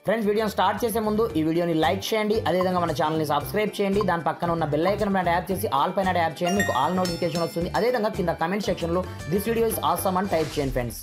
Friends వీడియోని start చేసే ముందు ఈ వీడియోని లైక్ చేయండి, అదేవిధంగా మన ఛానల్ని సబ్స్క్రైబ్ చేయండి. దాని పక్కన ఉన్న బెల్ ఐకాన్ పైన ట్యాప్ చేసి ఆల్ పైన ట్యాప్ చేయండి, మీకు ఆల్ నోటిఫికేషన్ వస్తుంది. అదేవిధంగా కింద కమెంట్ సెక్షన్లో దిస్ వీడియో ఇస్ ఆసమ్ అని టైప్ చేయండి ఫ్రెండ్స్.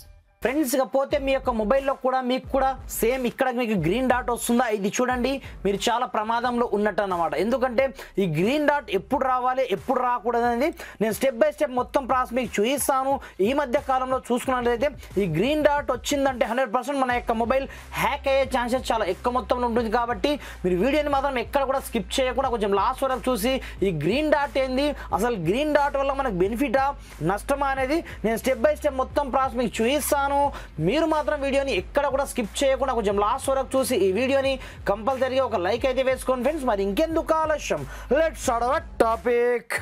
ఇకపోతే మీ యొక్క మొబైల్లో కూడా మీకు కూడా సేమ్ ఇక్కడ మీకు గ్రీన్ డాట్ వస్తుందా, ఇది చూడండి, మీరు చాలా ప్రమాదంలో ఉన్నట్టు అన్నమాట. ఎందుకంటే ఈ గ్రీన్ డాట్ ఎప్పుడు రావాలి ఎప్పుడు రాకూడదు అనేది నేను స్టెప్ బై స్టెప్ మొత్తం ప్రాసెస్ మీకు చూపిస్తాను. ఈ మధ్య కాలంలో చూసుకున్నట్లయితే ఈ గ్రీన్ డాట్ వచ్చిందంటే 100% మన యొక్క మొబైల్ హ్యాక్ అయ్యే ఛాన్సెస్ చాలా ఎక్కువ మొత్తంలో ఉంటుంది. కాబట్టి మీరు వీడియోని మాత్రం ఎక్కడ కూడా స్కిప్ చేయకుండా కొంచెం లాస్ట్ వరకు చూసి ఈ గ్రీన్ డాట్ ఏంది, అసలు గ్రీన్ డాట్ వల్ల మనకు బెనిఫిటా నష్టమా అనేది నేను స్టెప్ బై స్టెప్ మొత్తం ప్రాసెస్ మీకు చూపిస్తాను. మీరు మాత్రం వీడియోని ఎక్కడ కూడా స్కిప్ చేయకుండా కొంచెం లాస్ట్ వరకు చూసి ఈ వీడియోని కంపల్సరీగా ఒక లైక్ అయితే వేసుకోండి ఫ్రెండ్స్. మరి ఇంకెందుకు ఆలస్యం, let's start our topic.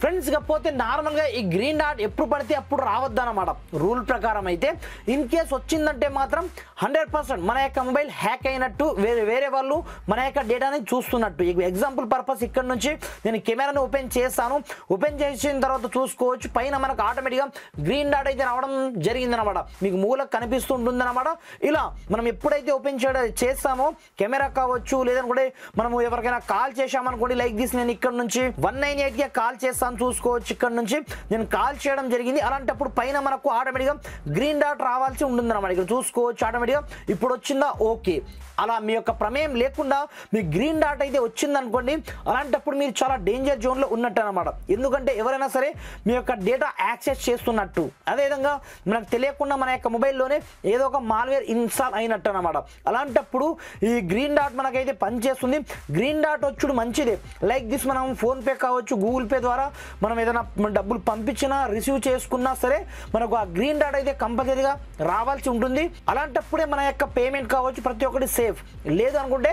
Friends ఇకపోతే నార్మల్గా ఈ గ్రీన్ డాట్ ఎప్పుడు పడితే అప్పుడు రావద్దన్నమాట రూల్ ప్రకారం. అయితే ఇన్ కేస్ వచ్చిందంటే మాత్రం 100% మన యొక్క మొబైల్ హ్యాక్ అయినట్టు, వేరే వాళ్ళు మన యొక్క డేటాని చూస్తున్నట్టు. ఎగ్జాంపుల్ పర్పస్ ఇక్కడ నుంచి నేను కెమెరాని ఓపెన్ చేస్తాను. ఓపెన్ చేసిన తర్వాత చూసుకోవచ్చు పైన మనకు ఆటోమేటిక్గా గ్రీన్ డాట్ అయితే రావడం జరిగిందనమాట, మీకు మూలకు కనిపిస్తుంటుందన్నమాట. ఇలా మనం ఎప్పుడైతే ఓపెన్ చేస్తామో కెమెరా కావచ్చు, లేదనుకుంటే మనము ఎవరికైనా కాల్ చేసామనుకోండి, లైక్ దిస్ నేను ఇక్కడ నుంచి 198కి కాల్ చేస్తాను చూసుకోవచ్చు. ఇక్కడ నుంచి నేను కాల్ చేయడం జరిగింది. అలాంటప్పుడు పైన మనకు ఆటోమేటిక్గా గ్రీన్ డాట్ రావాల్సి ఉంటుంది అన్నమాట. ఇక్కడ చూసుకోవచ్చు ఆటోమేటిక్గా ఇప్పుడు వచ్చిందా, ఓకే. అలా మీ యొక్క ప్రమేయం లేకుండా మీ గ్రీన్ డాట్ అయితే వచ్చిందనుకోండి, అలాంటప్పుడు మీరు చాలా డేంజర్ జోన్లో ఉన్నట్టు అనమాట. ఎందుకంటే ఎవరైనా సరే మీ యొక్క డేటా యాక్సెస్ చేస్తున్నట్టు, అదేవిధంగా మనకు తెలియకుండా మన యొక్క మొబైల్లోనే ఏదో ఒక మాల్వేర్ ఇన్స్టాల్ అయినట్టు అనమాట. అలాంటప్పుడు ఈ గ్రీన్ డాట్ మనకైతే పనిచేస్తుంది. గ్రీన్ డాట్ వచ్చుడు మంచిదే. లైక్ దిస్ మనం ఫోన్పే కావచ్చు, గూగుల్ పే ద్వారా మనం ఏదైనా డబ్బులు పంపించినా రిసీవ్ చేసుకున్నా సరే మనకు ఆ గ్రీన్ డాట్ అయితే కంపల్సరీగా రావాల్సి ఉంటుంది. అలాంటప్పుడే మన యొక్క పేమెంట్ కావచ్చు ప్రతి ఒక్కటి సేఫ్. లేదు అనుకుంటే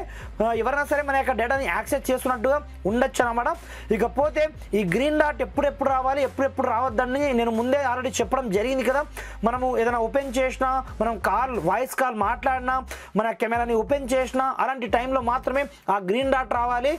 ఎవరైనా సరే మన యొక్క డేటాని యాక్సెస్ చేస్తున్నట్టుగా ఉండొచ్చు అనమాట. ఇకపోతే ఈ గ్రీన్ డాట్ ఎప్పుడెప్పుడు రావాలి ఎప్పుడెప్పుడు రావద్దని నేను ముందే ఆల్రెడీ చెప్పడం జరిగింది కదా. మనము ఏదైనా ఓపెన్ చేసినా, మనం వాయిస్ కాల్ మాట్లాడినా, మన కెమెరాని ఓపెన్ చేసినా అలాంటి టైంలో మాత్రమే ఆ గ్రీన్ డాట్ రావాలి.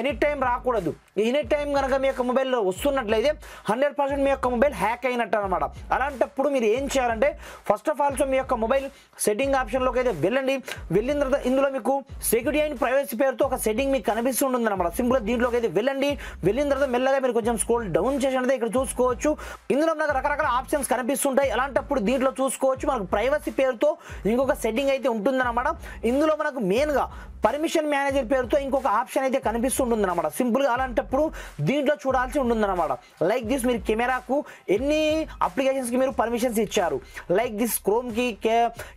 ఎనీ టైం రాకూడదు. ఎనీ టైం కనుక మీ యొక్క మొబైల్లో వస్తున్నట్లయితే 100% మీ యొక్క మొబైల్ హ్యాక్ అయినట్టు అనమాట. అలాంటప్పుడు మీరు ఏం చేయాలంటే ఫస్ట్ ఆఫ్ ఆల్ మీ యొక్క మొబైల్ సెట్టింగ్ ఆప్షన్లోకి అయితే వెళ్ళండి. వెళ్ళిన తర్వాత ఇందులో మీకు సెక్యూరిటీ అండ్ ప్రైవసీ పేరుతో ఒక సెట్టింగ్ మీకు కనిపిస్తుంటుంది అనమాట. సింపుల్గా దీంట్లోకి అయితే వెళ్ళండి. వెళ్ళిన తర్వాత మెల్లగా మీరు కొంచెం స్క్రోల్ డౌన్ చేసినట్లయితే ఇక్కడ చూసుకోవచ్చు ఇందులో మనకు రకరకాల ఆప్షన్స్ కనిపిస్తుంటాయి. అలాంటప్పుడు దీంట్లో చూసుకోవచ్చు మనకు ప్రైవసీ పేరుతో ఇంకొక సెట్టింగ్ అయితే ఉంటుందన్నమాట. ఇందులో మనకు మెయిన్గా పర్మిషన్ మేనేజర్ పేరుతో ఇంకొక ఆప్షన్ అయితే కనిపిస్తుంటుంది అనమాట. సింపుల్గా అలాంటప్పుడు దీంట్లో చూడాల్సి ఉంటుందన్నమాట. లైక్ దిస్ మీరు కెమెరాకు ఎన్ని అప్లికేషన్స్కి మీరు పర్మిషన్స్ ఇచ్చారు, లైక్ దిస్ క్రోమ్కి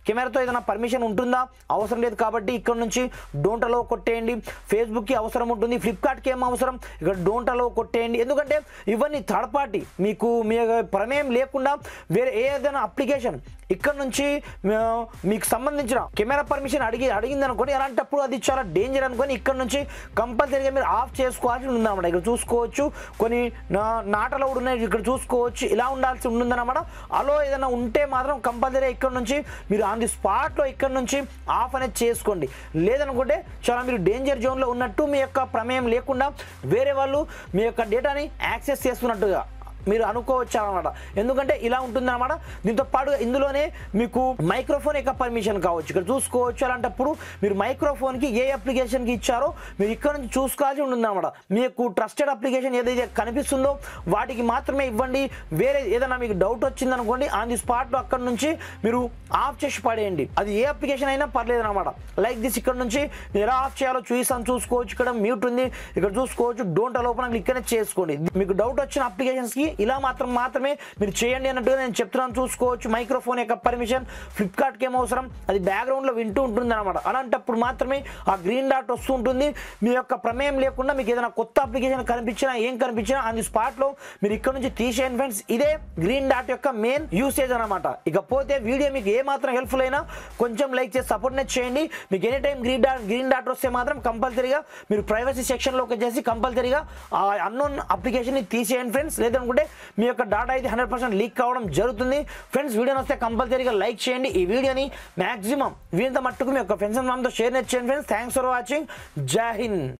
కెమెరాతో ఏదైనా పర్మిషన్ ఉంటుందా, అవసరం లేదు కాబట్టి ఇక్కడ నుంచి డోంట్ అలో కొట్టేయండి. ఫేస్బుక్కి అవసరం ఉంటుంది, ఫ్లిప్కార్ట్కి ఏం అవసరం, ఇక్కడ డోంట్ అలో కొట్టేయండి. ఎందుకంటే ఇవన్నీ థర్డ్ పార్టీ, మీకు మీ ప్రమేయం లేకుండా వేరే ఏదైనా అప్లికేషన్ ఇక్కడ నుంచి మీకు సంబంధించిన కెమెరా పర్మిషన్ అడిగింది అనుకోండి, అలాంటప్పుడు అది చాలా డేంజర్ అనుకొని ఇక్కడ నుంచి కంపల్సరీగా మీరు ఆఫ్ చేసుకోవాల్సి ఉందన్నమాట. ఇక్కడ చూసుకోవచ్చు కొన్ని నాట్ అలౌడ్ ఉన్నాయి, ఇక్కడ చూసుకోవచ్చు ఇలా ఉండాల్సి ఉంటుందన్నమాట. అలో ఏదైనా ఉంటే మాత్రం కంపల్సరీగా ఇక్కడ నుంచి మీరు ఆన్ ది స్పాట్లో ఇక్కడ నుంచి ఆఫ్ అనేది చేసుకోండి. లేదనుకుంటే చాలా మీరు డేంజర్ జోన్లో ఉన్నట్టు, మీ యొక్క ప్రమేయం లేకుండా వేరే వాళ్ళు మీ యొక్క డేటాని యాక్సెస్ చేస్తున్నట్టుగా మీరు అనుకోవచ్చు అనమాట. ఎందుకంటే ఇలా ఉంటుందన్నమాట. దీంతో పాటు ఇందులోనే మీకు మైక్రోఫోన్ యొక్క పర్మిషన్ కావచ్చు, ఇక్కడ చూసుకోవచ్చు. అలాంటప్పుడు మీరు మైక్రోఫోన్కి ఏ అప్లికేషన్కి ఇచ్చారో మీరు ఇక్కడ నుంచి చూసుకోవాల్సి ఉంటుందన్నమాట. మీకు ట్రస్టెడ్ అప్లికేషన్ ఏదైతే కనిపిస్తుందో వాటికి మాత్రమే ఇవ్వండి. వేరే ఏదైనా మీకు డౌట్ వచ్చిందనుకోండి ఆన్ ది స్పాట్లో అక్కడ నుంచి మీరు ఆఫ్ చేసి పడేయండి. అది ఏ అప్లికేషన్ అయినా పర్లేదు అనమాట. లైక్ దిస్ ఇక్కడ నుంచి ఎలా ఆఫ్ చేయాలో చూసాను చూసుకోవచ్చు. ఇక్కడ మ్యూట్ ఉంది, ఇక్కడ చూసుకోవచ్చు డోంట్ అలో ఓపెన్ ఇక్కడనే చేసుకోండి. మీకు డౌట్ వచ్చిన అప్లికేషన్స్కి ఇలా మాత్రమే మీరు చేయండి అన్నట్టుగా నేను చెప్తున్నాను చూసుకోవచ్చు. మైక్రోఫోన్ యొక్క పర్మిషన్ ఫ్లిప్కార్ట్కి ఏం అవసరం, అది బ్యాక్గ్రౌండ్లో వింటూ ఉంటుంది అనమాట. అలాంటప్పుడు మాత్రమే ఆ గ్రీన్ డాట్ వస్తూ ఉంటుంది. మీ యొక్క ప్రమేయం లేకుండా మీకు ఏదైనా కొత్త అప్లికేషన్ కనిపించినా ఏం కనిపించినా ఆన్ ది స్పాట్లో మీరు ఇక్కడ నుంచి తీసేయండి ఫ్రెండ్స్. ఇదే గ్రీన్ డాట్ యొక్క మెయిన్ యూసేజ్ అనమాట. ఇకపోతే వీడియో మీకు ఏ మాత్రం హెల్ప్ఫుల్ అయినా కొంచెం లైక్ చేసి సపోర్ట్ చేయండి. మీకు ఎనీ టైం గ్రీన్ డాట్ వస్తే మాత్రం కంపల్సరీగా మీరు ప్రైవసీ సెక్షన్లోకి వచ్చేసి కంపల్సరీగా ఆ అన్నోన్ అప్లికేషన్ని తీసేయండి ఫ్రెండ్స్. లేదనుకుంటే మీ యొక్క డాటా అయితే 100% లీక్ కావడం జరుగుతుంది ఫ్రెండ్స్. వీడియో వస్తే కంపల్సరీగా లైక్ చేయండి. ఈ వీడియోని మాక్సిమం వీంత మట్టుకు మీ యొక్క ఫ్రెండ్స్ అండ్ ఫ్యామిలీతో షేర్ చేయండి ఫ్రెండ్స్. Thanks for watching. జై హింద్.